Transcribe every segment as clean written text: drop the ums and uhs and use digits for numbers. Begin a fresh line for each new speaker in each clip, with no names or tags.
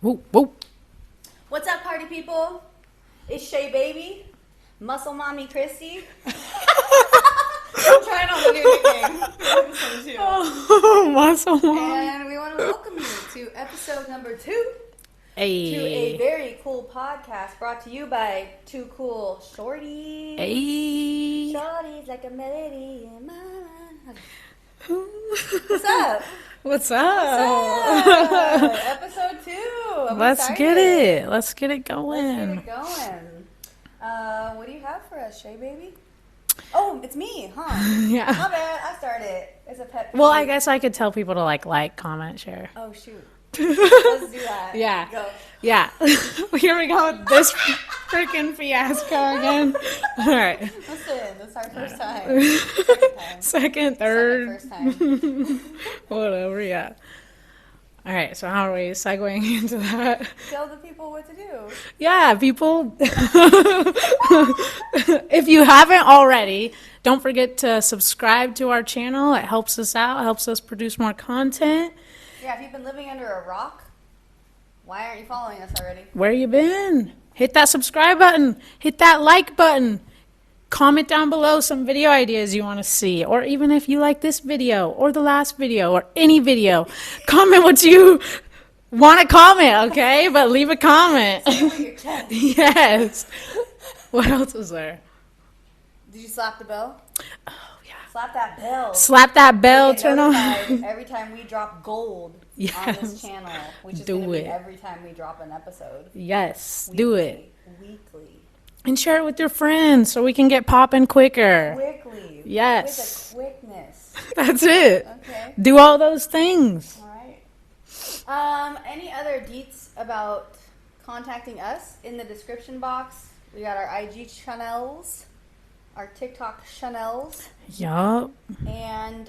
Whoop, whoop.
What's up, party people? It's Shay Baby, Muscle Mommy Christie. I'm trying on the new nickname.
Oh, Muscle Mom.
And we want to welcome you to episode number 2
Hey.
to a very cool podcast brought to you by two cool shorties.
Hey.
Shorties like a melody in my mind. What's up?
What's up?
What's up? Episode 2. I'm
Let's
excited.
get it. Let's get it going.
Let's get it going. What do you have for us, Shay Baby? Oh, it's me, huh?
Yeah.
My bad. I started. It's a pet peeve.
Well, I guess I could tell people to like, comment, share.
Oh, shoot. Let's do that.
Yeah.
Go.
Yeah. Here we go with this freaking fiasco again. All right.
Listen, this is our first time.
Second, third.
First time.
Whatever, yeah. All right, so how are we segueing into that?
Tell the people what to do.
Yeah, people, if you haven't already, don't forget to subscribe to our channel. It helps us out, helps us produce more content.
Yeah, if you've been living under a rock, why aren't you following us already?
Where you been? Hit that subscribe button. Hit that like button. Comment down below some video ideas you want to see, or even if you like this video or the last video or any video, comment what you want to comment, okay? But leave a comment.
Say it with your chest.
Yes. What else was there?
Did you slap the bell?
Oh, yeah.
Slap that bell.
Slap that bell,
Get
turn on.
notified every time we drop gold on
Yes.
this channel, which is
Do
going to be
it.
every time we drop an episode.
Yes, do it.
Weekly.
And share it with your friends so we can get popping quicker.
Quickly.
Yes.
With a quickness.
That's it.
Okay.
Do all those things.
All right. Any other deets about contacting us in the description box? We got our IG channels, our TikTok channels,
Yup.
and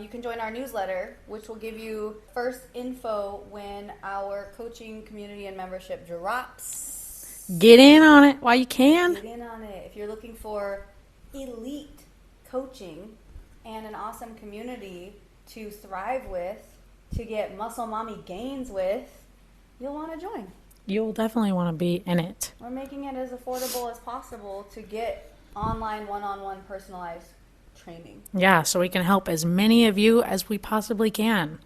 you can join our newsletter, which will give you first info when our coaching community and membership drops.
Get in on it while you can.
Get in on it. If you're looking for elite coaching and an awesome community to thrive with, to get muscle mommy gains with, you'll want to join.
You'll definitely want to be in it.
We're making it as affordable as possible to get online one-on-one personalized training.
Yeah, so we can help as many of you as we possibly can.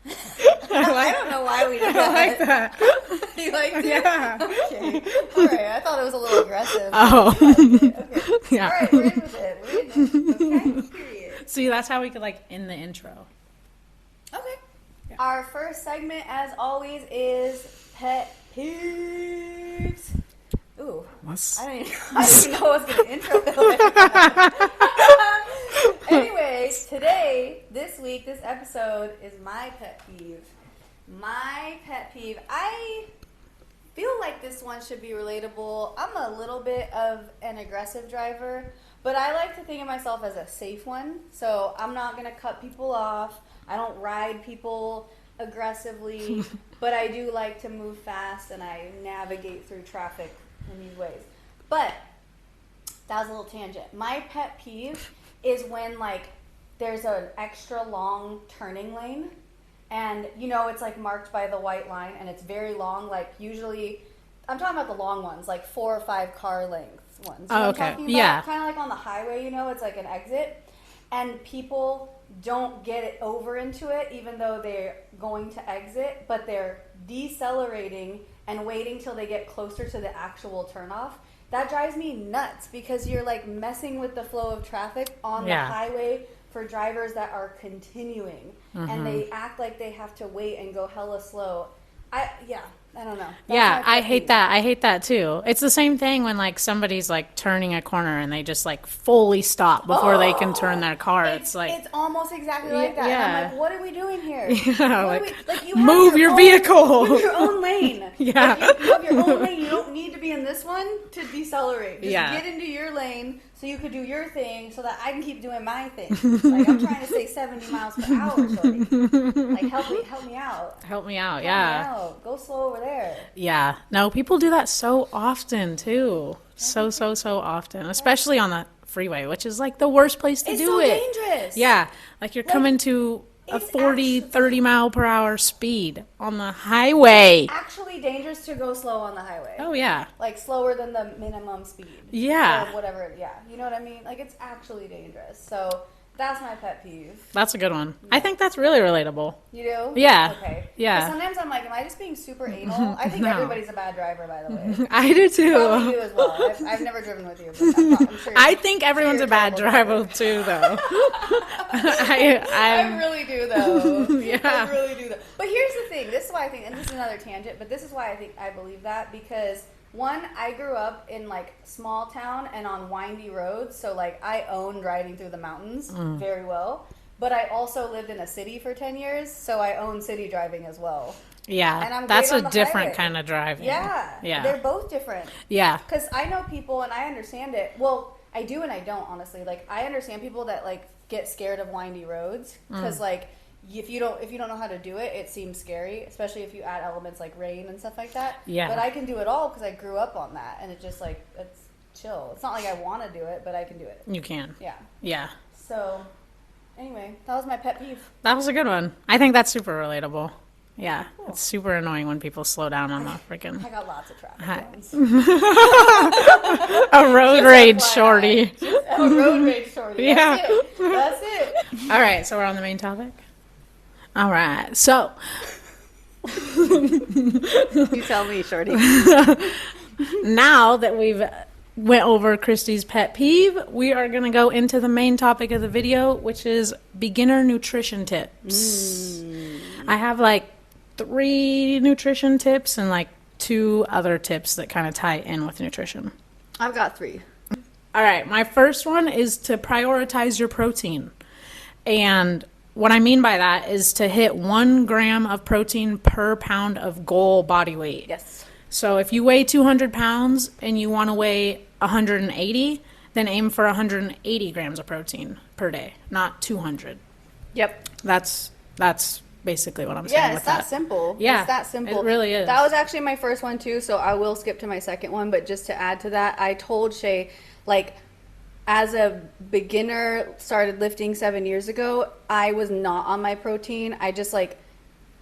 I don't know why we did that.
I like that.
You liked it?
Yeah.
Okay. All right. I thought it was a little aggressive.
Oh.
Okay.
Yeah.
All right. We're in with it. We're in it. Okay. Period.
See, that's how we could like end the intro.
Okay.
Yeah.
Our first segment, as always, is pet peeves. Ooh. I didn't even know I was going to intro it like that. Anyways, this week, this episode is my pet peeve. My pet peeve. I feel like this one should be relatable. I'm a little bit of an aggressive driver, but I like to think of myself as a safe one. So I'm not going to cut people off. I don't ride people aggressively, but I do like to move fast and I navigate through traffic in these ways. But that was a little tangent. My pet peeve is when like there's an extra long turning lane and it's like marked by the white line and it's very long, like usually I'm talking about the long ones, like 4 or 5 car length ones. You know
Oh,
what
okay.
I'm talking about?
Yeah.
Kind of like on the highway, it's like an exit and people don't get it over into it even though they're going to exit, but they're decelerating and waiting till they get closer to the actual turnoff. That drives me nuts because you're like messing with the flow of traffic on
Yeah.
the highway for drivers that are continuing and they act like they have to wait and go hella slow. I don't know. That's
Yeah,
my
I
pet
hate
peeve.
that. I hate that too. It's the same thing when like somebody's like turning a corner and they just like fully stop before they can turn their car. It's like
it's almost exactly like that.
Yeah.
And I'm like, what are we doing here?
Yeah,
What
like,
are you have
move your
own-
vehicle.
You have your own lane.
Yeah.
Like, you have your own lane. You don't need to be in this one to decelerate. Just
Yeah.
get into your lane so you could do your thing so that I can keep doing my thing. Like I'm trying to say 70 miles per hour, shorty. Like help me out.
help me out.
Help
Yeah.
me out. Go slow over there.
Yeah. No, people do that so often too. So often, especially on the freeway, which is like the worst place to
It's
do
so
it.
dangerous.
Yeah. Like you're coming to a 40, 30 mile per hour speed on the highway.
Actually dangerous to go slow on the highway.
Oh, yeah.
Like slower than the minimum speed.
Yeah.
Or whatever. Yeah. You know what I mean? Like it's actually dangerous. So that's my pet peeve.
That's a good one. Yeah. I think that's really relatable.
You do?
Yeah.
Okay.
Yeah.
Sometimes I'm like, am I just being super anal? I think everybody's a bad driver, by the way.
I do too.
Probably you as well. I've never driven with you, but I'm sure.
I think everyone's a bad driver too, though.
I really do, though.
Yeah.
I really do, though. But here's the thing. This is why I think, and this is another tangent, but this is why I believe that, because one, I grew up in like small town and on windy roads, so like I own driving through the mountains very well. But I also lived in a city for 10 years, so I own city driving as well.
Yeah,
and I'm
that's
great
a
on the
different
highway.
kind of driving.
Yeah, they're both different.
Yeah,
because I know people and I understand it. Well, I do and I don't, honestly. Like I understand people that like get scared of windy roads because like. If you don't know how to do it, it seems scary, especially if you add elements like rain and stuff like that.
Yeah.
But I can do it all because I grew up on that, and it just like it's chill. It's not like I want to do it, but I can do it.
You can.
Yeah.
Yeah.
So, anyway, that was my pet peeve.
That was a good one. I think that's super relatable. Yeah, cool. It's super annoying when people slow down on the freaking.
I got lots of traffic cones.
A road rage shorty.
A road rage shorty.
Yeah.
That's it.
All right, so we're on the main topic. All right, so.
You tell me, shorty.
Now that we've went over Christie's pet peeve, we are going to go into the main topic of the video, which is beginner nutrition tips. I have like 3 nutrition tips and like 2 other tips that kind of tie in with nutrition.
I've got 3.
All right, my first one is to prioritize your protein. And what I mean by that is to hit 1 gram of protein per pound of goal body weight.
Yes.
So if you weigh 200 pounds and you want to weigh 180, then aim for 180 grams of protein per day, not 200.
Yep.
That's basically what I'm saying with that.
Yeah, it's that simple.
Yeah,
it's that simple.
It really is.
That was actually my first one too, so I will skip to my second one. But just to add to that, I told Shay, like, as a beginner, started lifting 7 years ago, I was not on my protein. I just like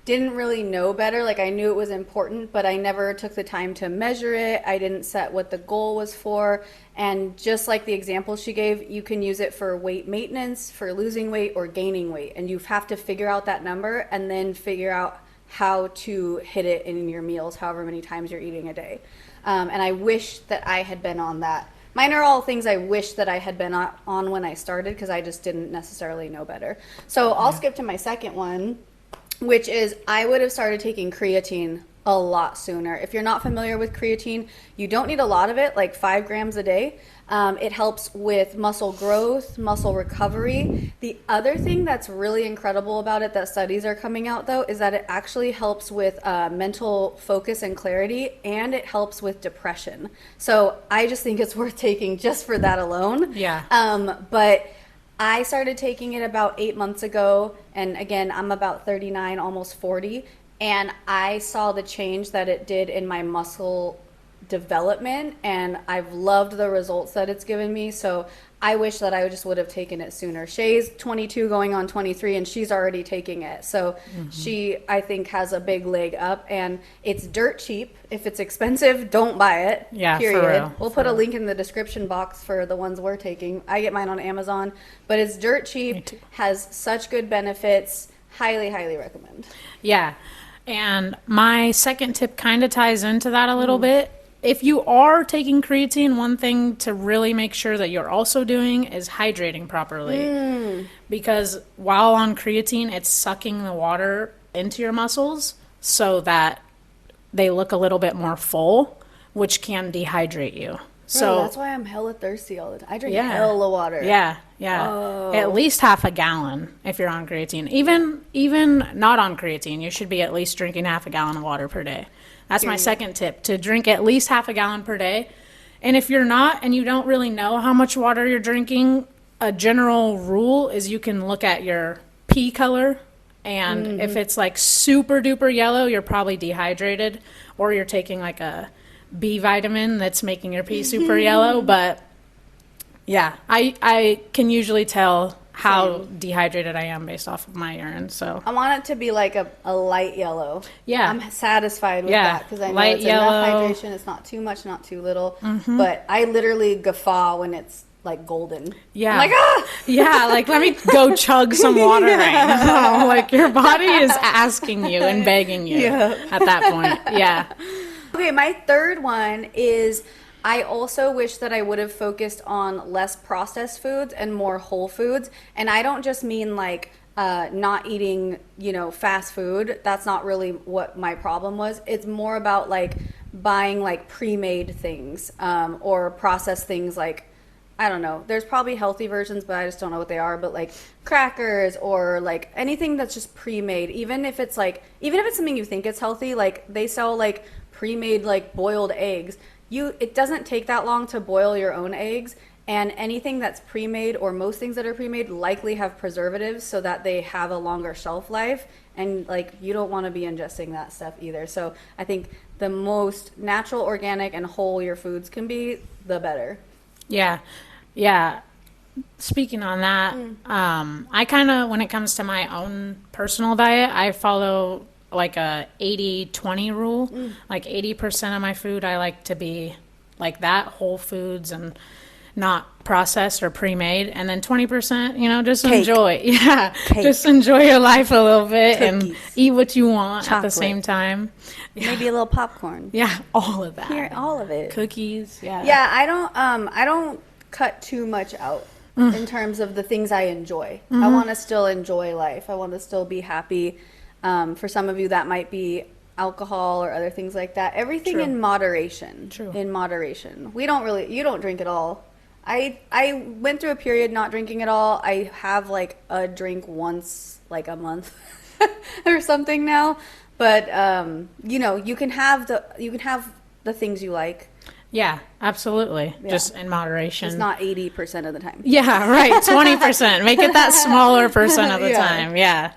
didn't really know better. Like I knew it was important, but I never took the time to measure it. I didn't set what the goal was for. And just like the example she gave, you can use it for weight maintenance, for losing weight or gaining weight. And you have to figure out that number and then figure out how to hit it in your meals, however many times you're eating a day. And I wish that I had been on that. Mine are all things I wish that I had been on when I started because I just didn't necessarily know better. So I'll skip to my second one, which is I would have started taking creatine a lot sooner. If you're not familiar with creatine, you don't need a lot of it, like 5 grams a day. It helps with muscle growth, muscle recovery. The other thing that's really incredible about it that studies are coming out, though, is that it actually helps with mental focus and clarity, and it helps with depression. So I just think it's worth taking just for that alone.
Yeah.
But I started taking it about 8 months ago, and again, I'm about 39, almost 40, and I saw the change that it did in my muscle development, and I've loved the results that it's given me. So I wish that I just would have taken it sooner. Shay's 22 going on 23, and she's already taking it. So she, I think, has a big leg up, and it's dirt cheap. If it's expensive, don't buy it.
Yeah,
period.
for real.
We'll put a link in the description box for the ones we're taking. I get mine on Amazon, but it's dirt cheap, has such good benefits. Highly, highly recommend.
Yeah. And my second tip kind of ties into that a little bit. If you are taking creatine, one thing to really make sure that you're also doing is hydrating properly. Because while on creatine, it's sucking the water into your muscles so that they look a little bit more full, which can dehydrate you. So
that's why I'm hella thirsty all the time. I drink hella water.
Yeah. At least half a gallon if you're on creatine. Even not on creatine, you should be at least drinking half a gallon of water per day. That's my second tip, to drink at least half a gallon per day. And if you're not and you don't really know how much water you're drinking, a general rule is you can look at your pee color. And if it's like super duper yellow, you're probably dehydrated, or you're taking like a B vitamin that's making your pee super yellow. But yeah, I can usually tell how dehydrated I am based off of my urine. So
I want it to be like a light yellow.
Yeah.
I'm satisfied with that because I know
light
it's
yellow.
enough hydration. It's not too much, not too little. But I literally guffaw when it's like golden.
Yeah.
I'm like, ah!
Yeah, like let me go chug some water right now. Like your body is asking you and begging you at that point. Yeah.
Okay, my third one is I also wish that I would have focused on less processed foods and more whole foods. And I don't just mean like not eating, fast food. That's not really what my problem was. It's more about like buying like pre-made things or processed things like, I don't know. There's probably healthy versions, but I just don't know what they are. But like crackers or like anything that's just pre-made, even if it's something you think it's healthy, like they sell like pre-made like boiled eggs. It doesn't take that long to boil your own eggs, and anything that's pre-made or most things that are pre-made likely have preservatives so that they have a longer shelf life, and like you don't want to be ingesting that stuff either. So I think the most natural, organic, and whole your foods can be, the better.
Yeah. Yeah. Speaking on that, I kind of, when it comes to my own personal diet, I follow like a 80-20 rule. Like 80% of my food I like to be like that, whole foods and not processed or pre-made, and then 20%, just
Cake.
enjoy. Yeah.
Cake.
Just enjoy your life a little bit
Cookies.
and eat what you want at the
Chocolate.
same time.
Maybe a little popcorn.
Yeah, all of that.
Here, all of it.
Cookies, yeah.
Yeah, I don't cut too much out in terms of the things I enjoy. I want to still enjoy life. I want to still be happy. For some of you, that might be alcohol or other things like that. Everything
True.
in moderation.
True.
In moderation. You don't drink at all. I went through a period not drinking at all. I have like a drink once like a month or something now. But you can have the things you like.
Yeah, absolutely.
Yeah.
Just in moderation.
It's not 80% of the time.
Yeah, right. 20%. Make it that smaller percent of the
Yeah.
time. Yeah.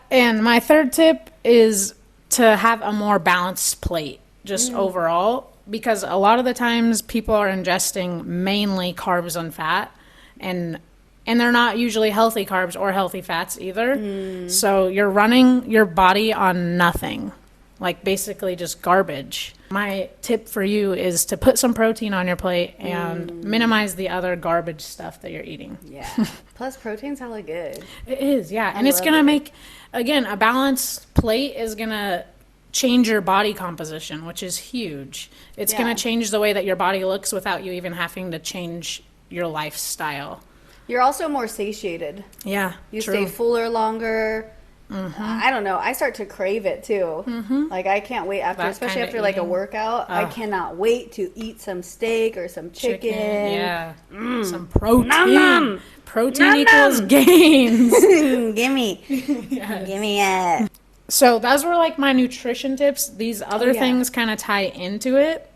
And my third tip is to have a more balanced plate, just overall, because a lot of the times people are ingesting mainly carbs and fat, and they're not usually healthy carbs or healthy fats either. So you're running your body on nothing, like basically just garbage. My tip for you is to put some protein on your plate and minimize the other garbage stuff that you're eating.
Yeah. Plus, protein's hella good.
It is, yeah. And it's going to make, again, a balanced plate is going to change your body composition, which is huge. It's going to change the way that your body looks without you even having to change your lifestyle.
You're also more satiated.
Yeah,
You
true.
stay fuller longer. I don't know. I start to crave it too. Like I can't wait especially
kinda
after like a
eating.
workout. I cannot wait to eat some steak or some chicken.
Yeah. Some protein.
Nom, nom.
Protein
Nom,
equals
nom.
gains.
Gimme. Gimme it.
So those were like my nutrition tips. These other
yeah.
things kind of tie into it.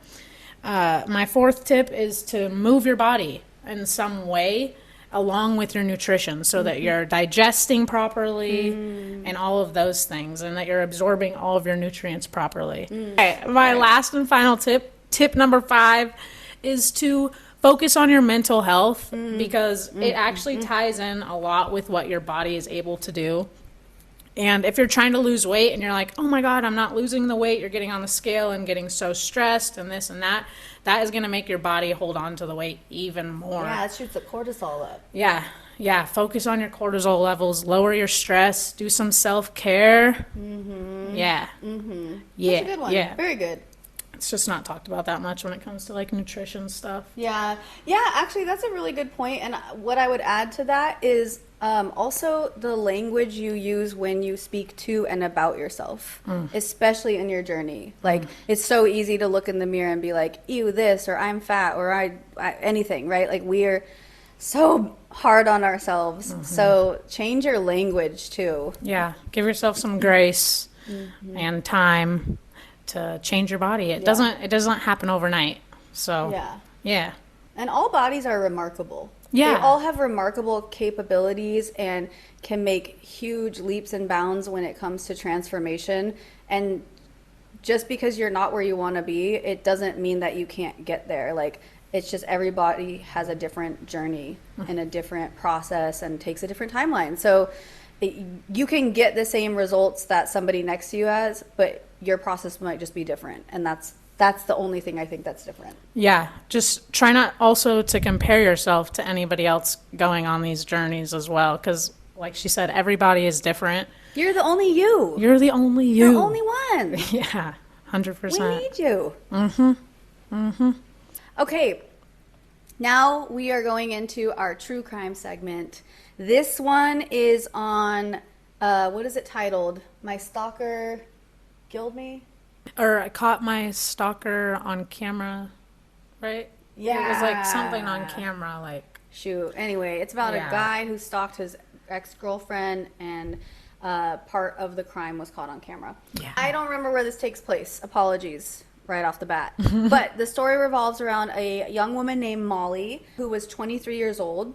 My fourth tip is to move your body in some way along with your nutrition so that you're digesting properly and all of those things, and that you're absorbing all of your nutrients properly. Okay, my last and final tip number 5, is to focus on your mental health because it actually ties in a lot with what your body is able to do. And if you're trying to lose weight and you're like, oh my God, I'm not losing the weight, you're getting on the scale and getting so stressed and this and that, that is going to make your body hold on to the weight even more.
Yeah, it shoots the cortisol up.
Yeah. Focus on your cortisol levels, lower your stress, do some self-care. Yeah. Yeah.
That's a good one.
Yeah.
Very good.
It's just not talked about that much when it comes to like nutrition stuff.
Yeah, actually, that's a really good point. And what I would add to that is also the language you use when you speak to and about yourself, especially in your journey. Like, it's so easy to look in the mirror and be like, ew, this, or I'm fat, or I anything, right? Like, we're so hard on ourselves. So change your language too.
Yeah. Give yourself some grace and time to change your body. It doesn't happen overnight. So yeah.
And all bodies are remarkable.
Yeah.
They all have remarkable capabilities and can make huge leaps and bounds when it comes to transformation. And just because you're not where you want to be, it doesn't mean that you can't get there. Like, It's just everybody has a different journey and a different process and takes a different timeline. So you can get the same results that somebody next to you has, but your process might just be different. And that's the only thing I think that's different.
Yeah, just try not also to compare yourself to anybody else going on these journeys as well, because like she said, everybody is different.
You're the only you.
You're the only you.
You're the only one.
Yeah, 100%.
We need you.
Mm-hmm. Mm-hmm.
Okay, now we are going into our true crime segment. This one is on, what is it titled? My Stalker Killed Me?
Or I caught my stalker on camera, right?
Yeah.
It was like something on camera, like.
Shoot. Anyway, it's about a guy who stalked his ex-girlfriend, and part of the crime was caught on camera.
Yeah.
I don't remember where this takes place. Apologies right off the bat. But the story revolves around a young woman named Molly who was 23 years old.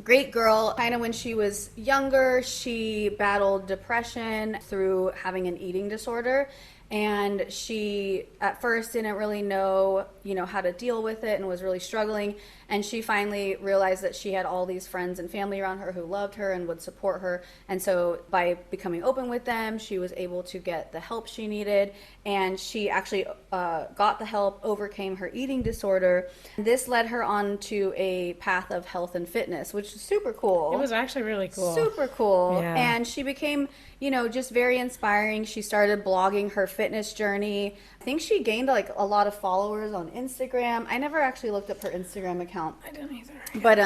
Great girl. Kind of when she was younger, she battled depression through having an eating disorder. And she at first didn't really know, how to deal with it and was really struggling. And she finally realized that she had all these friends and family around her who loved her and would support her. And so by becoming open with them, she was able to get the help she needed. And she actually got the help, overcame her eating disorder. This led her on to a path of health and fitness, which is super cool.
It was actually really cool.
Super cool.
Yeah.
And she became, just very inspiring. She started blogging her fitness journey. I think she gained like a lot of followers on Instagram. I never actually looked up her Instagram account.
I didn't either.
But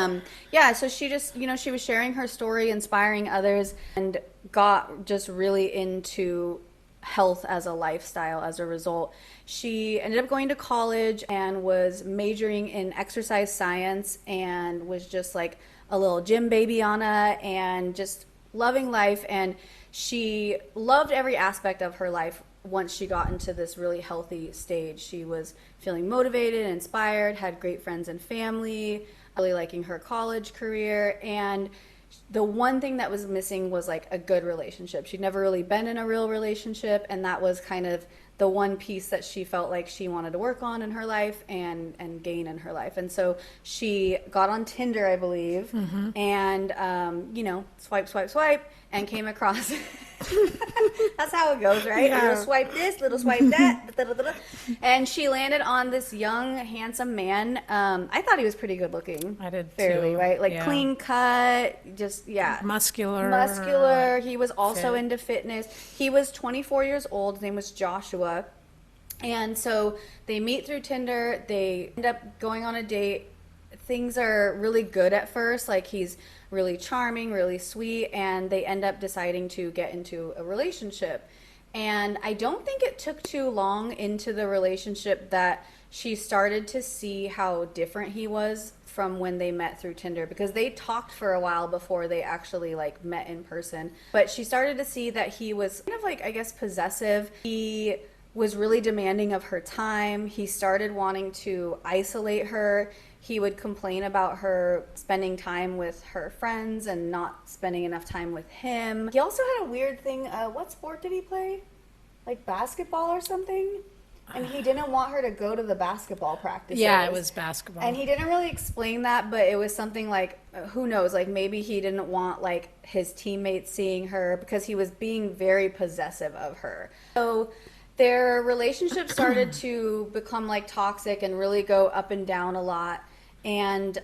yeah, so she just, she was sharing her story, inspiring others, and got just really into health as a lifestyle as a result. She ended up going to college and was majoring in exercise science and was just like a little gym baby on it and just loving life. And she loved every aspect of her life. Once she got into this really healthy stage, she was feeling motivated, inspired, had great friends and family, really liking her college career. And the one thing that was missing was like a good relationship. She'd never really been in a real relationship, and that was kind of the one piece that she felt like she wanted to work on in her life and gain in her life. And so she got on Tinder, I believe, and swipe, and came across that's how it goes, right?
Yeah.
Little swipe this, little swipe that. And she landed on this young, handsome man. I thought he was pretty good looking.
I did
fairly,
too.
right? Like
Yeah.
clean cut, just, yeah.
Muscular.
He was also
fit.
into fitness. He was 24 years old. His name was Joshua. And so they meet through Tinder. They end up going on a date. Things are really good at first. Like, he's really charming, really sweet, and they end up deciding to get into a relationship. And I don't think it took too long into the relationship that she started to see how different he was from when they met through Tinder, because they talked for a while before they actually like met in person. But she started to see that he was kind of like, I guess, possessive. He was really demanding of her time. He started wanting to isolate her. He would complain about her spending time with her friends and not spending enough time with him. He also had a weird thing. What sport did he play? Like basketball or something? And he didn't want her to go to the basketball practices.
Yeah, it was basketball.
And he didn't really explain that, but it was something like, who knows, like maybe he didn't want like his teammates seeing her because he was being very possessive of her. So their relationship started to become like toxic and really go up and down a lot. And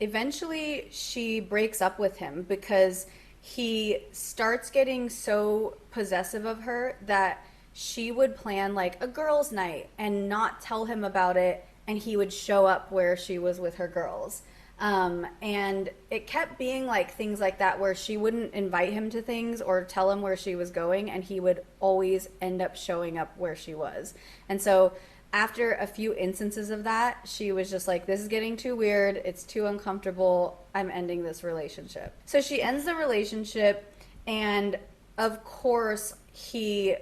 eventually she breaks up with him because he starts getting so possessive of her that she would plan like a girls' night and not tell him about it, and he would show up where she was with her girls. And it kept being like things like that where she wouldn't invite him to things or tell him where she was going, and he would always end up showing up where she was. And so after a few instances of that, she was just like, this is getting too weird. It's too uncomfortable. I'm ending this relationship. So she ends the relationship, and of course, he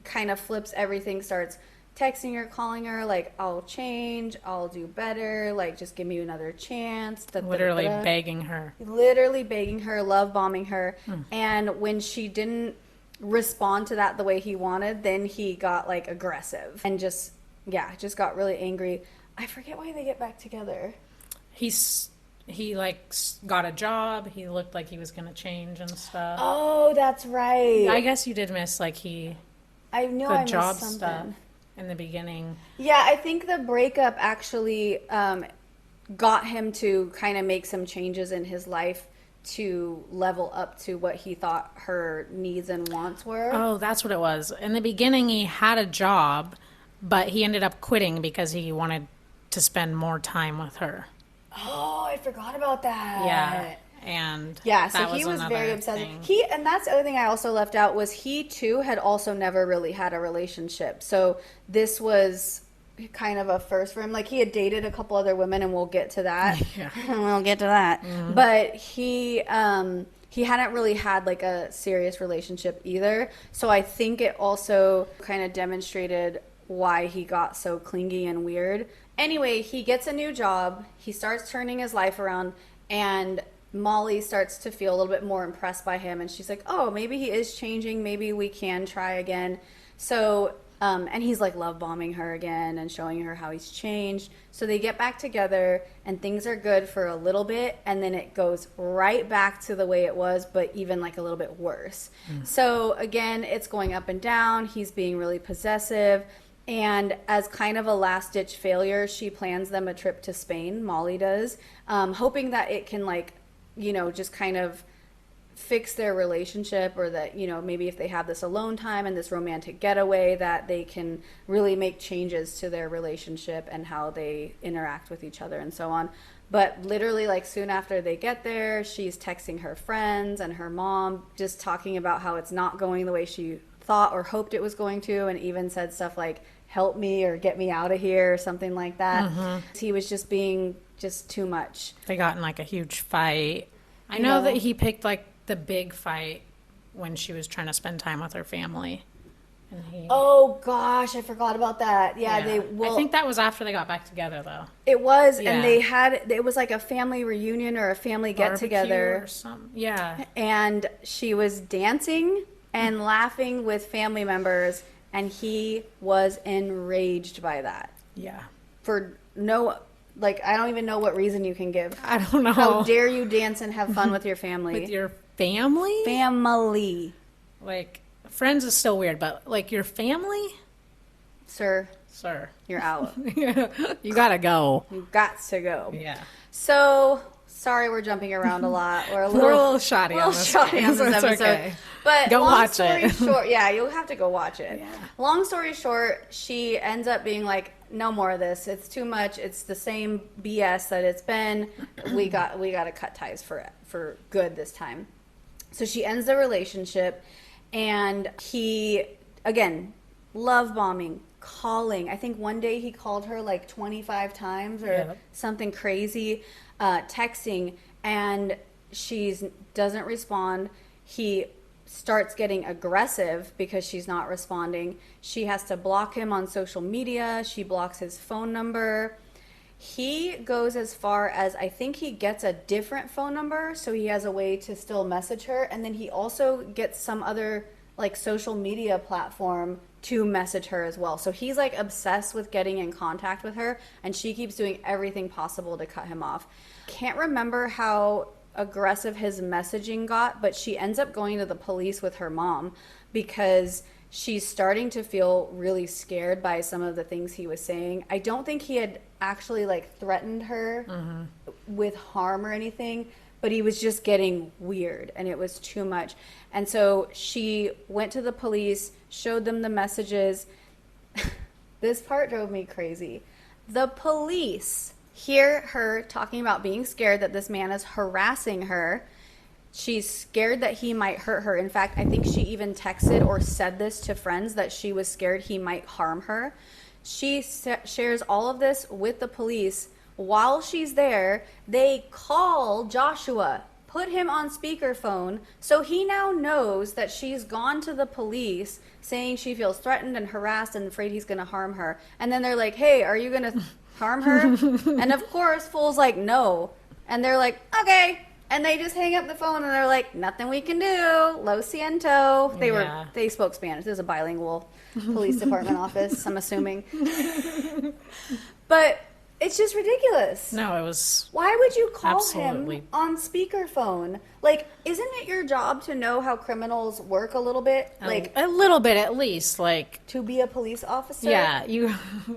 kind of flips everything, starts texting her, calling her, like, I'll change, I'll do better, like, just give me another chance.
Literally begging her.
Literally begging her, love bombing her. And when she didn't respond to that the way he wanted, then he got, like, aggressive and just got really angry. I forget why they get back together.
He like got a job. He looked like he was gonna change and stuff.
Oh, that's right.
I guess you did miss like
I know
the
I missed
job
something.
stuff in the beginning.
Yeah, I think the breakup actually got him to kind of make some changes in his life to level up to what he thought her needs and wants were.
Oh, that's what it was. In the beginning, he had a job, but he ended up quitting because he wanted to spend more time with her.
Oh, I forgot about that.
Yeah. And
yeah, so
that
he was very
another
obsessed.
thing.
And that's the other thing I also left out was he too had also never really had a relationship. So this was kind of a first for him. Like he had dated a couple other women, and we'll get to that.
Yeah.
We'll get to that.
Mm-hmm.
But he hadn't really had like a serious relationship either. So I think it also kind of demonstrated why he got so clingy and weird. Anyway, he gets a new job. He starts turning his life around, and Molly starts to feel a little bit more impressed by him. And she's like, oh, maybe he is changing. Maybe we can try again. So, and he's like love bombing her again and showing her how he's changed. So they get back together and things are good for a little bit. And then it goes right back to the way it was, but even like a little bit worse. So again, it's going up and down. He's being really possessive. And as kind of a last-ditch failure, she plans them a trip to Spain, Molly does, hoping that it can, like, you know, just kind of fix their relationship, or that, you know, maybe if they have this alone time and this romantic getaway, that they can really make changes to their relationship and how they interact with each other and so on. But literally, like, soon after they get there, she's texting her friends and her mom, just talking about how it's not going the way she thought or hoped it was going to, and even said stuff like, help me or get me out of here or something like that. Mm-hmm. He was just being just too much.
They got in like a huge fight. I know that he picked like the big fight when she was trying to spend time with her family. And
oh gosh, I forgot about that. Yeah,
I think that was after they got back together though.
It was, and it was like a family reunion or a family get together
or something. Yeah.
And she was dancing and laughing with family members, and he was enraged by that.
Yeah.
For no, like, I don't even know what reason you can give.
I don't know.
How dare you dance and have fun with your family?
With your family?
Family.
Like, friends is still weird, but like your family?
Sir, you're out.
You gotta go.
You got to go.
Yeah.
So, sorry we're jumping around a lot. We're a
little shoddy on this
episode.
Okay.
But
go watch it.
Short, yeah, you'll have to go watch it.
Yeah.
Long story short, she ends up being like, no more of this. It's too much. It's the same BS that it's been. We got to cut ties for good this time. So she ends the relationship, and he, again, love bombing, calling. I think one day he called her like 25 times or something crazy, texting, and she doesn't respond. He starts getting aggressive because she's not responding. She has to block him on social media. She blocks his phone number. He goes as far as, I think he gets a different phone number so he has a way to still message her, and then he also gets some other like social media platform to message her as well. So he's like obsessed with getting in contact with her, and she keeps doing everything possible to cut him off. Can't remember how aggressive his messaging got, but she ends up going to the police with her mom because she's starting to feel really scared by some of the things he was saying. I don't think he had actually like threatened her with harm or anything, but he was just getting weird and it was too much. And so she went to the police, showed them the messages. This part drove me crazy. The police hear her talking about being scared that this man is harassing her. She's scared that he might hurt her. In fact, I think she even texted or said this to friends that she was scared he might harm her. She shares all of this with the police. While she's there, they call Joshua, put him on speakerphone, so he now knows that she's gone to the police saying she feels threatened and harassed and afraid he's going to harm her. And then they're like, hey, are you going to harm her? And of course, Fool's like, no. And they're like, okay. And they just hang up the phone and they're like, nothing we can do. Lo siento. They spoke Spanish. This is a bilingual police department office, I'm assuming. But It's just ridiculous.
No, it was.
Why would you call
Absolutely.
him on speakerphone? Like, isn't it your job to know how criminals work a little bit? Like,
A little bit at least, like.
to be a police officer?
Yeah, you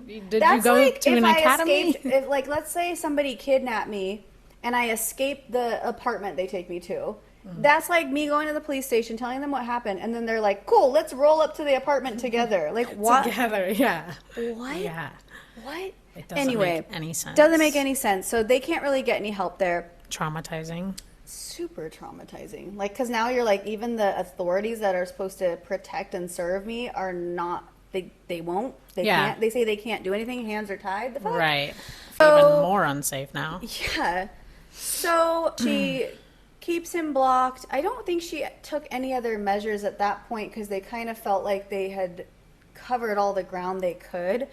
did
That's
you go
like
to
if
an
I
academy?
escaped, if, like, let's say somebody kidnapped me and I escaped the apartment they take me to. That's like me going to the police station, telling them what happened, and then they're like, cool, let's roll up to the apartment together. Like, what?
Together, yeah.
What?
Yeah.
What?
It doesn't
Anyway,
make any sense.
doesn't make any sense. So they can't really get any help there.
Traumatizing.
Super traumatizing. Like, because now you're like, even the authorities that are supposed to protect and serve me are not, they won't. They
Yeah.
can't. They say they can't do anything. Hands are tied. The fuck?
Right.
So-
Even more unsafe now.
Yeah. So she keeps him blocked. I don't think she took any other measures at that point because they kind of felt like they had covered all the ground they could.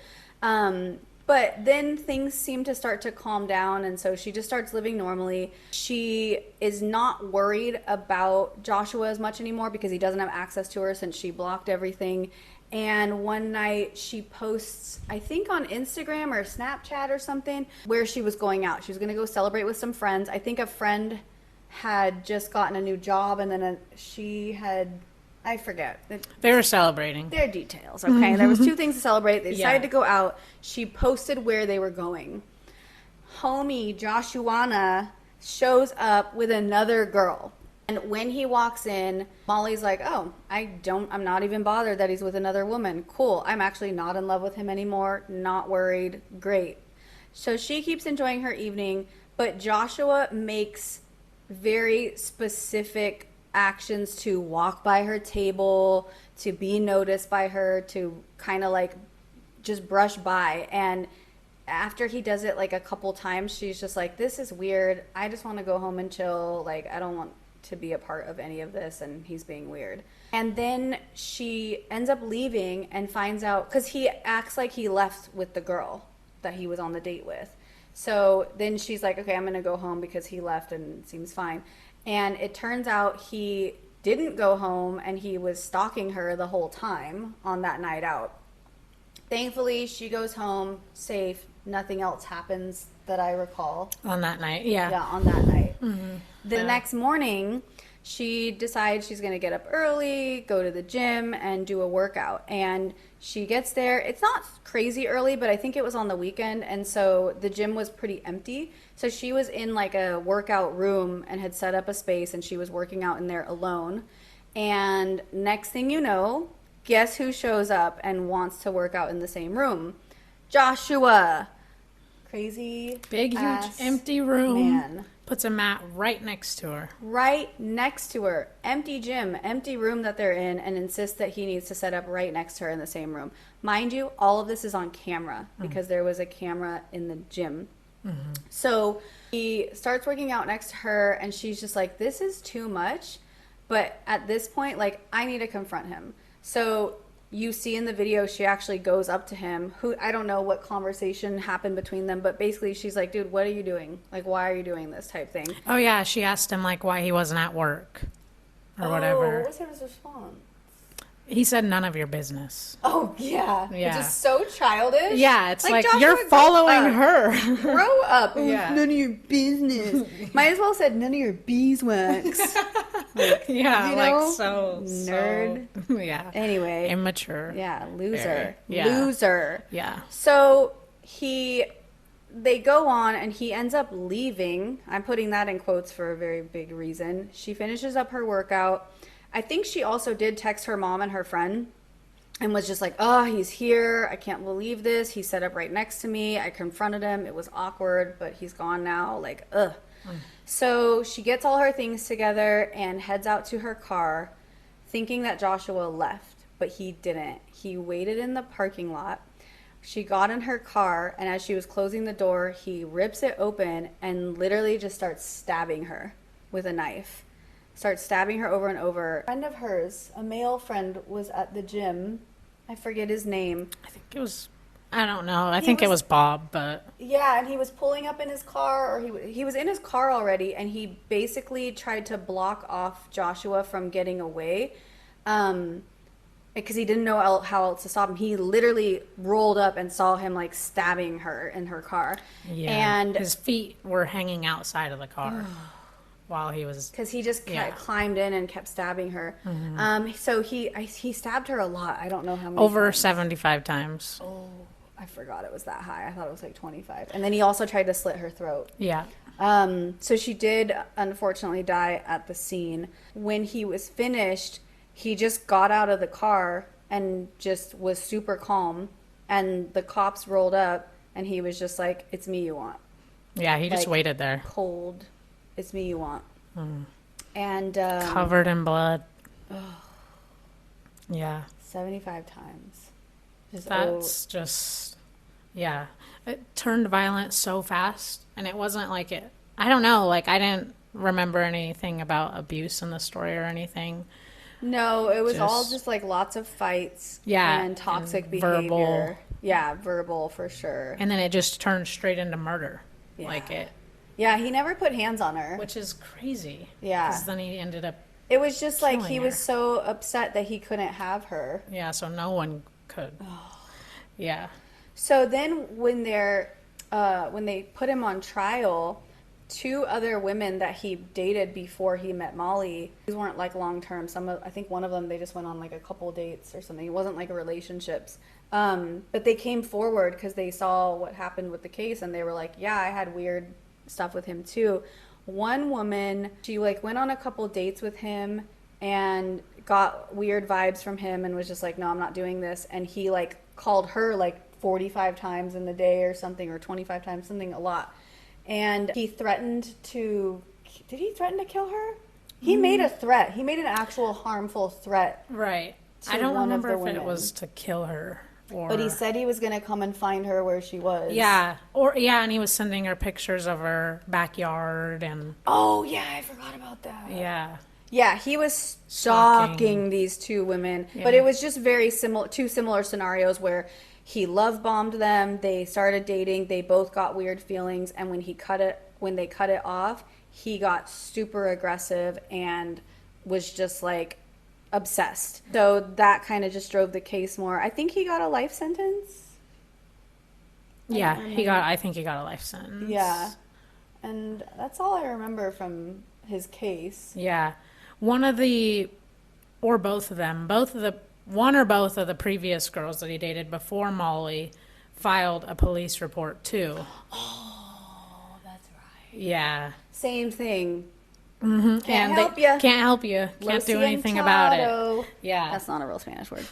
But then things seem to start to calm down, and so she just starts living normally. She is not worried about Joshua as much anymore because he doesn't have access to her since she blocked everything. And one night she posts, I think on Instagram or Snapchat or something, where she was going out. She was going to go celebrate with some friends. I think a friend had just gotten a new job, and then she had, I forget.
They were celebrating.
Their details, okay? There was two things to celebrate. They decided
Yeah.
to go out. She posted where they were going. Homie Joshuana shows up with another girl. And when he walks in, Molly's like, oh, I'm not even bothered that he's with another woman. Cool. I'm actually not in love with him anymore. Not worried. Great. So she keeps enjoying her evening, but Joshua makes very specific actions to walk by her table, to be noticed by her, to kind of like just brush by. And after he does it like a couple times, she's just like, this is weird. I just want to go home and chill. Like, I don't want to be a part of any of this, and he's being weird. And then she ends up leaving and finds out, because he acts like he left with the girl that he was on the date with. So then she's like, okay, I'm going to go home because he left and it seems fine. And it turns out he didn't go home, and he was stalking her the whole time on that night out. Thankfully, she goes home safe. Nothing else happens that I recall.
On that night, yeah.
Yeah, on that night.
Mm-hmm.
The next morning, she decides she's going to get up early, go to the gym, and do a workout. And she gets there. It's not crazy early, but I think it was on the weekend, and so the gym was pretty empty. So she was in like a workout room and had set up a space, and she was working out in there alone. And next thing you know, guess who shows up and wants to work out in the same room? Joshua. Crazy
Big, huge,
ass
empty room.
man.
Puts a mat right next to her.
Right next to her. Empty gym, empty room that they're in, and insists that he needs to set up right next to her in the same room. Mind you, all of this is on camera because there was a camera in the gym. Mm-hmm. So he starts working out next to her, and she's just like, this is too much. But at this point, like, I need to confront him. So you see in the video, she actually goes up to him, who, I don't know what conversation happened between them, but basically she's like, dude, what are you doing? Like, why are you doing this type thing?
Oh, yeah, she asked him, like, why he wasn't at work or whatever.
What was his response?
He said, none of your business.
Oh, yeah.
Yeah.
Which is so childish.
Yeah, it's like
Joshua,
you're following her.
Grow up.
Yeah.
None of your business. Might as well said none of your beeswax.
Yeah,
you
like
know?
so
Nerd.
So, yeah.
Anyway.
Immature.
Yeah, loser.
Very. Yeah.
Loser.
Yeah.
So they go on, and he ends up leaving. I'm putting that in quotes for a very big reason. She finishes up her workout. I think she also did text her mom and her friend and was just like, oh, he's here. I can't believe this. He set up right next to me. I confronted him. It was awkward, but he's gone now. Like, ugh. So she gets all her things together and heads out to her car thinking that Joshua left, but he didn't. He waited in the parking lot. She got in her car, and as she was closing the door, he rips it open and literally just starts stabbing her with a knife. Starts stabbing her over and over. A friend of hers, a male friend, was at the gym. I forget his name.
I think it was, I don't know. I think it was Bob, but.
Yeah, and he was pulling up in his car, or he was in his car already, and he basically tried to block off Joshua from getting away. because he didn't know how else to stop him. He literally rolled up and saw him like stabbing her in her car.
Yeah.
And
his feet were hanging outside of the car while he was.
Because he just climbed in and kept stabbing her. So he stabbed her a lot. I don't know how many.
Over
times.
75 times.
Oh, I forgot it was that high. I thought it was like 25. And then he also tried to slit her throat.
Yeah.
So she did unfortunately die at the scene. When he was finished, he just got out of the car and just was super calm. And the cops rolled up and he was just like, "It's me you want."
Yeah, he just waited there.
Cold. "It's me you want." And
covered in blood. Yeah.
75 times.
That's just, yeah. It turned violent so fast, and it wasn't like it. I don't know. Like, I didn't remember anything about abuse in the story or anything.
No, it was all just like lots of fights.
Yeah.
And toxic
and
behavior.
Verbal.
Yeah, verbal for sure.
And then it just turned straight into murder.
Yeah.
Like it.
Yeah, he never put hands on her.
Which is crazy.
Yeah.
Because then he ended up.
It was just like he
her.
was so upset that he couldn't have her.
Yeah, so no one could. Yeah.
So then when they put him on trial, 2 other women that he dated before he met Molly, these weren't like long term. I think one of them, they just went on like a couple dates or something. It wasn't like relationships. But they came forward because they saw what happened with the case, and they were like, "Yeah, I had weird stuff with him too." One woman, she like went on a couple dates with him and got weird vibes from him and was just like, "No, I'm not doing this." And he like called her like 45 times in the day or something, or 25 times, something, a lot. And he threatened to, did he threaten to kill her? He made a threat. He made an actual harmful threat.
Right. I don't remember if it was to kill her.
But he said he was going to come and find her where she was.
Yeah. And he was sending her pictures of her backyard and...
Oh, yeah, I forgot about that.
Yeah.
Yeah, he was stalking these 2 women. Yeah. But it was just very similar, 2 similar scenarios where he love bombed them, they started dating, they both got weird feelings, and when they cut it off, he got super aggressive and was just like obsessed. So that kind of just drove the case more. I think he got a life sentence.
Yeah, I think he got a life sentence.
Yeah. And that's all I remember from his case.
Yeah. One or both of the previous girls that he dated before Molly filed a police report too.
Oh, that's right.
Yeah.
Same thing.
Mm-hmm.
Can't help you.
Can't help you. Can't do anything about it. Yeah.
That's not a real Spanish word.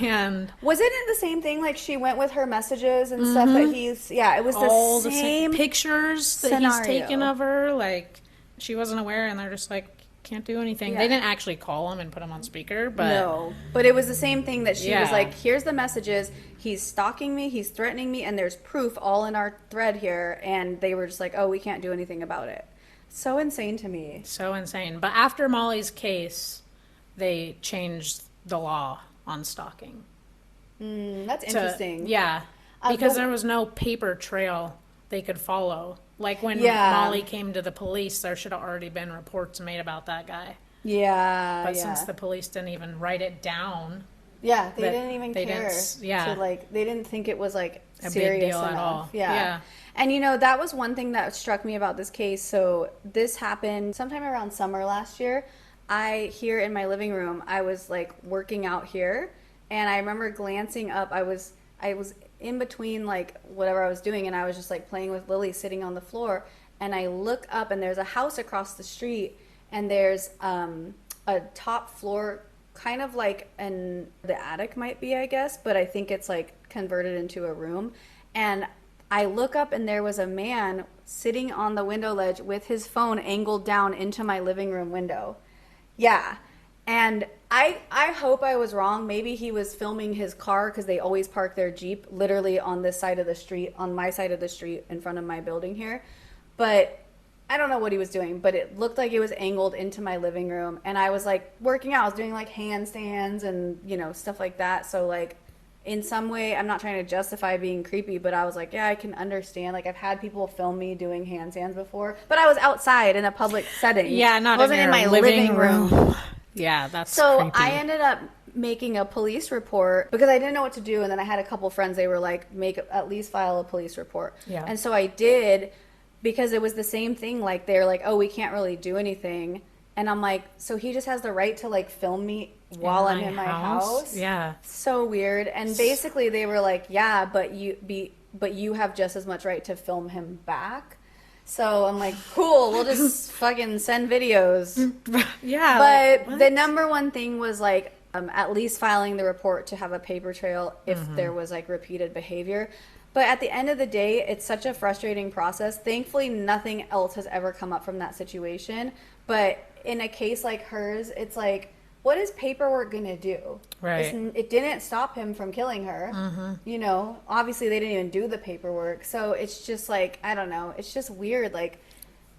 And
was it the same thing? Like she went with her messages and stuff that he's... Yeah, it was
all
the same
pictures that he's taken of her. Like, she wasn't aware, and they're just like, can't do anything. Yeah. They didn't actually call him and put him on speaker, but...
No. But it was the same thing that she was like, here's the messages. He's stalking me. He's threatening me. And there's proof all in our thread here. And they were just like, oh, we can't do anything about it. So insane to me. So insane.
But after Molly's case, they changed the law on stalking.
That's interesting.
Yeah. Because there was no paper trail they could follow. Like when Molly came to the police, there should have already been reports made about that guy.
Yeah.
But since the police didn't even write it down.
Yeah, they didn't even care. They didn't think it was like
a
serious
big deal
enough.
At all.
Yeah. And you know, that was one thing that struck me about this case. So this happened sometime around summer last year. Here in my living room, I was like working out here, and I remember glancing up. I was in between like whatever I was doing, and I was just like playing with Lily sitting on the floor, and I look up, and there's a house across the street, and there's a top floor, kind of like the attic might be, I guess, but I think it's like converted into a room. And I look up, and there was a man sitting on the window ledge with his phone angled down into my living room window. Yeah. And I hope I was wrong. Maybe he was filming his car, because they always park their Jeep literally on this side of the street, on my side of the street in front of my building here. But I don't know what he was doing, but it looked like it was angled into my living room. And I was like working out. I was doing like handstands and, you know, stuff like that. So like in some way, I'm not trying to justify being creepy, but I was like, yeah, I can understand. Like I've had people film me doing handstands before, but I was outside in a public setting.
Yeah, not
wasn't in my living room.
Yeah, that's
So
creepy.
I ended up making a police report because I didn't know what to do, and then I had a couple friends. They were like, at least file a police report.
Yeah.
And so I did, because it was the same thing. Like they're like, oh, we can't really do anything, and I'm like, so he just has the right to like film me while I'm in my house?
Yeah.
So weird. And basically they were like, yeah, but you have just as much right to film him back. So I'm like, cool, we'll just fucking send videos.
Yeah.
But the number one thing was like at least filing the report to have a paper trail if there was like repeated behavior. But at the end of the day, it's such a frustrating process. Thankfully, nothing else has ever come up from that situation. But in a case like hers, it's like, what is paperwork going to do?
Right.
It didn't stop him from killing her. You know, obviously they didn't even do the paperwork. So it's just like, I don't know. It's just weird. Like,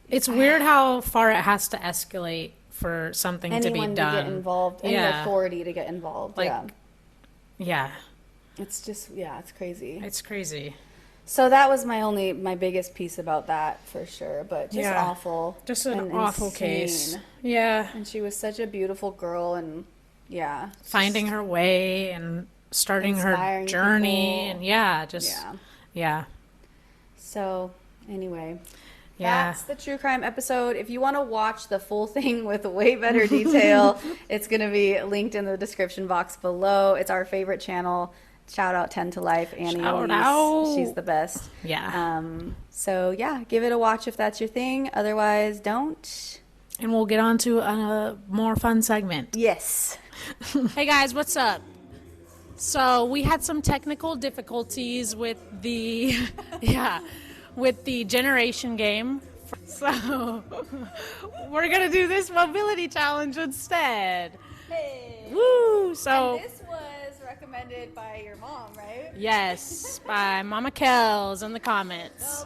it's weird how far it has to escalate for something to be
anyone
done.
to get involved, any authority to get involved.
Like, yeah.
It's just, it's crazy.
It's crazy.
So that was my biggest piece about that for sure, but just awful.
Just an
and
awful
insane.
Case. Yeah.
And she was such a beautiful girl, and
finding her way and starting her journey
people.
And yeah.
So anyway,
yeah.
that's the true crime episode. If you want to watch the full thing with way better detail, it's going to be linked in the description box below. It's our favorite channel. Shout out 10 to Life, Annie Elise. She's the best.
Yeah.
So yeah, give it a watch if that's your thing. Otherwise, don't.
And we'll get on to a more fun segment.
Yes.
Hey guys, what's up? So we had some technical difficulties with the with the generation game. So we're gonna do this mobility challenge instead.
Hey.
Woo! So
and this was recommended by your mom, right?
Yes, by Mama Kells in the comments.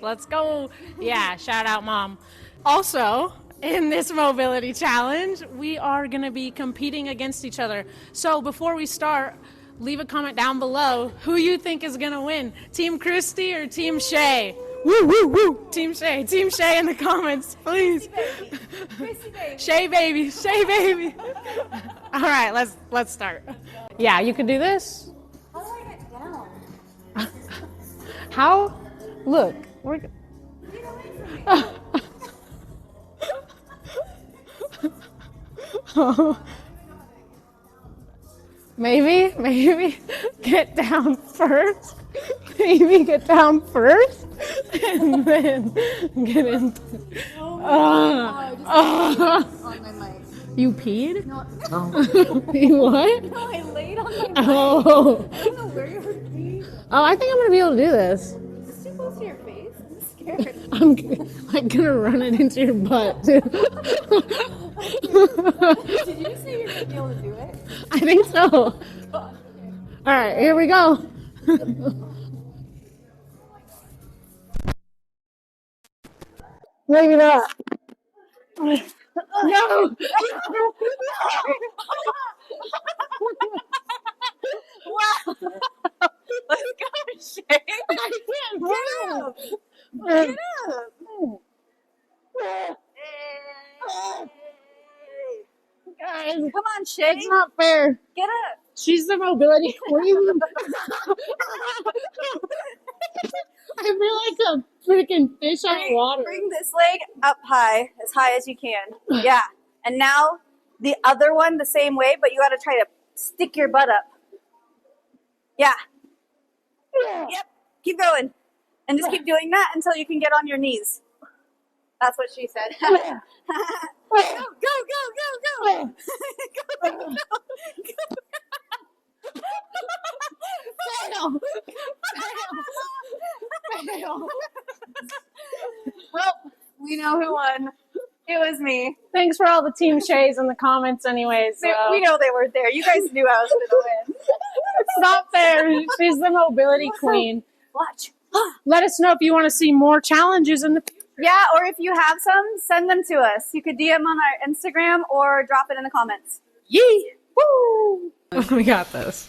Let's go. Yeah, shout out Mom. Also, in this mobility challenge, we are going to be competing against each other. So before we start, leave a comment down below who you think is going to win. Team Christie or Team Shay? Woo, woo, woo. Team Shay. Team Shay in the comments, please.
Christy baby.
Shay baby. Shay baby. All right, let's start. Yeah, you can do this.
How do I get down?
How? Look. We're...
Get away from me.
Maybe get down first. Maybe get down first, and then get in.
On my mic.
You peed?
No.
You what?
No, I laid on my mic.
Oh.
I don't know where you're peeing.
Oh, I think I'm gonna be able to do this.
Is this too close to your face? I'm scared.
I'm like gonna run it into your butt. Too.
Did you say you're gonna be able to do it?
I think so. All right, here we go. Maybe not. No.
Wow. Let's go, Shay.
I can't
Get up.
move.
Get up.
Guys,
Come on, Shay.
it's not fair.
Get up.
She's the mobility queen. I feel like a freaking fish out of water.
Bring this leg up high as you can. Yeah. And now the other one the same way, but you got to try to stick your butt up. Yeah. Yep. Keep going. And just keep doing that until you can get on your knees. That's what she said. Go, go, go, go, go. Go, go, go.
Fail. Fail. Well,
We know who won. It was me.
thanks for all the Team Shays in the comments anyways.
We know they weren't there. You guys knew I was going to win.
It's not fair. She's the mobility queen.
Watch.
Let us know if you want to see more challenges in the future.
Yeah, or if you have some, send them to us. You could DM on our Instagram or drop it in the comments.
Yee!
Woo!
We got this.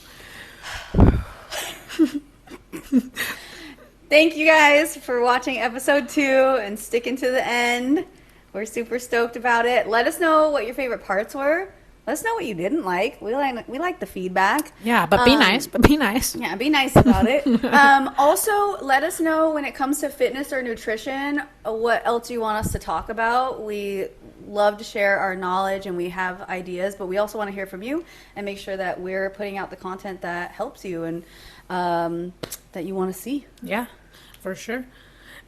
Thank you guys for watching episode 2 and sticking to the end. We're super stoked about it. Let us know what your favorite parts were. Let us know what you didn't like. We like the feedback.
Yeah, but be nice. But be nice.
Yeah, be nice about it. Also, let us know when it comes to fitness or nutrition, what else you want us to talk about. We love to share our knowledge and we have ideas, but we also want to hear from you and make sure that we're putting out the content that helps you and that you want to see.
Yeah, for sure.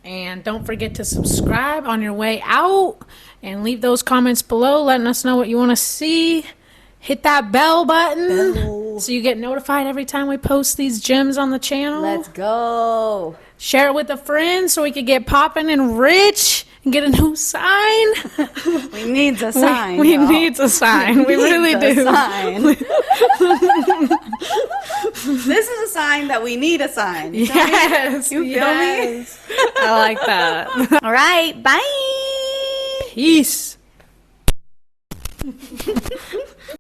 And don't forget to subscribe on your way out and leave those comments below letting us know what you want to see. Hit that bell button so you get notified every time we post these gems on the channel.
Let's go.
Share it with a friend so we can get popping and rich and get a new sign.
We need a sign.
We need a sign. We really do.
Sign. This is a sign that we need a sign. You feel
Yes.
me? You feel me?
I like that.
All right. Bye.
Peace.